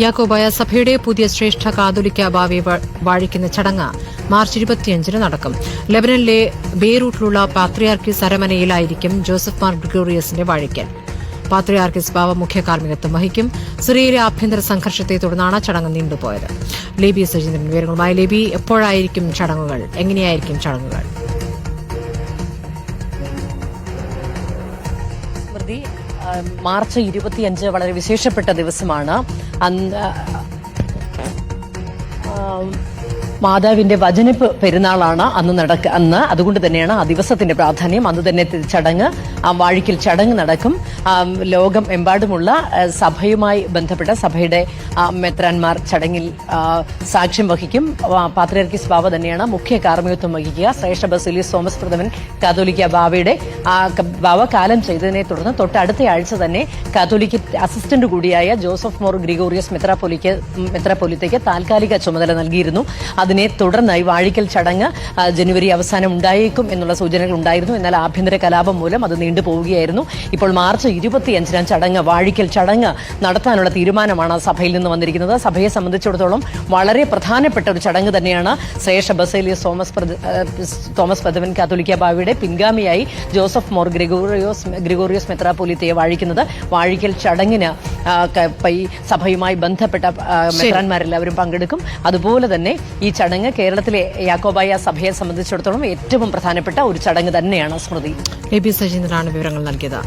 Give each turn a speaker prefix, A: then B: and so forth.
A: യാക്കോബായ സഭയുടെ പുതിയ ശ്രേഷ്ഠ കാതോലിക്ക ബാവയെ വാഴിക്കുന്ന ചടങ്ങ് മാർച്ച് 25 നടക്കും. ലെബനനിലെ ബെയ്റൂട്ടിലുള്ള പാത്രിയാർക്കീസ് അരമനയിലായിരിക്കും ജോസഫ് മാർ ഗ്രിഗോറിയസിന്റെ വാഴിക്കൽ. പാത്രിയാർക്കീസ് ബാവ മുഖ്യ കാർമ്മികത്വം വഹിക്കും. സിറിയയിലെ ആഭ്യന്തര സംഘർഷത്തെ തുടർന്നാണ് ചടങ്ങ് നീണ്ടുപോയത്. ലേബി സജീന്ദ്രൻ വിവരങ്ങളുമായി. ലേബി, എപ്പോഴായിരിക്കും ചടങ്ങുകൾ? എങ്ങനെയായിരിക്കും ചടങ്ങുകൾ?
B: മാർച്ച് 25 വളരെ വിശേഷപ്പെട്ട ദിവസമാണ്. മാതാവിന്റെ വചനപ്പ് പെരുന്നാളാണ് അന്ന് അതുകൊണ്ട് തന്നെയാണ് ആ ദിവസത്തിന്റെ പ്രാധാന്യം. അന്ന് തന്നെ ചടങ്ങ്, വാഴിക്കൽ ചടങ്ങ് നടക്കും. ലോകമെമ്പാടുമുള്ള സഭയുമായി ബന്ധപ്പെട്ട സഭയുടെ മെത്രാൻമാർ ചടങ്ങിൽ സാക്ഷ്യം വഹിക്കും. പാത്രിയാർക്കീസ് ബാവ തന്നെയാണ് മുഖ്യ കാർമ്മികത്വം വഹിക്കുക. ശ്രേഷ്ഠ ബസേലിയോസ് തോമസ് പ്രഥമൻ കാതോലിക്ക ബാവയുടെ ബാവ കാലം ചെയ്തതിനെ തുടർന്ന് തൊട്ടടുത്ത ആഴ്ച തന്നെ കാതോലിക്ക അസിസ്റ്റന്റ് കൂടിയായ ജോസഫ് മോർ ഗ്രിഗോറിയസ് മെത്രാപ്പൊലിത്തയ്ക്ക് താൽക്കാലിക ചുമതല നൽകിയിരുന്നു. അതിനെ തുടർന്നായി വാഴിക്കൽ ചടങ്ങ് ജനുവരി അവസാനം ഉണ്ടായേക്കും എന്നുള്ള സൂചനകൾ ഉണ്ടായിരുന്നു. എന്നാൽ ആഭ്യന്തര കലാപം മൂലം അത് നീണ്ടുപോവുകയായിരുന്നു. ഇപ്പോൾ മാർച്ച് 25 ചടങ്ങ്, വാഴിക്കൽ ചടങ്ങ് നടത്താനുള്ള തീരുമാനമാണ് സഭയിൽ നിന്ന് വന്നിരിക്കുന്നത്. സഭയെ സംബന്ധിച്ചിടത്തോളം വളരെ പ്രധാനപ്പെട്ട ഒരു ചടങ്ങ് തന്നെയാണ്. ശ്രേഷ്ഠ ബസേലിയോസ് തോമസ് പ്രഥമൻ കാതോലിക്ക ബാവയുടെ പിൻഗാമിയായി ജോസഫ് മോർ ഗ്രിഗോറിയോസ് മെത്രാപ്പൊലീത്തയെ വാഴിക്കുന്നത്. വാഴിക്കൽ ചടങ്ങിന് സഭയുമായി ബന്ധപ്പെട്ട മെത്രാന്മാരെല്ലാവരും പങ്കെടുക്കും. അതുപോലെ തന്നെ ഈ ചടങ്ങ് കേരളത്തിലെ യാക്കോബായ സഭയെ സംബന്ധിച്ചിടത്തോളം ഏറ്റവും പ്രധാനപ്പെട്ട ഒരു ചടങ്ങ് തന്നെയാണ്. സ്മൃതി,
A: ലേബി സജീന്ദ്രനാണ് വിവരങ്ങൾ നൽകിയത്.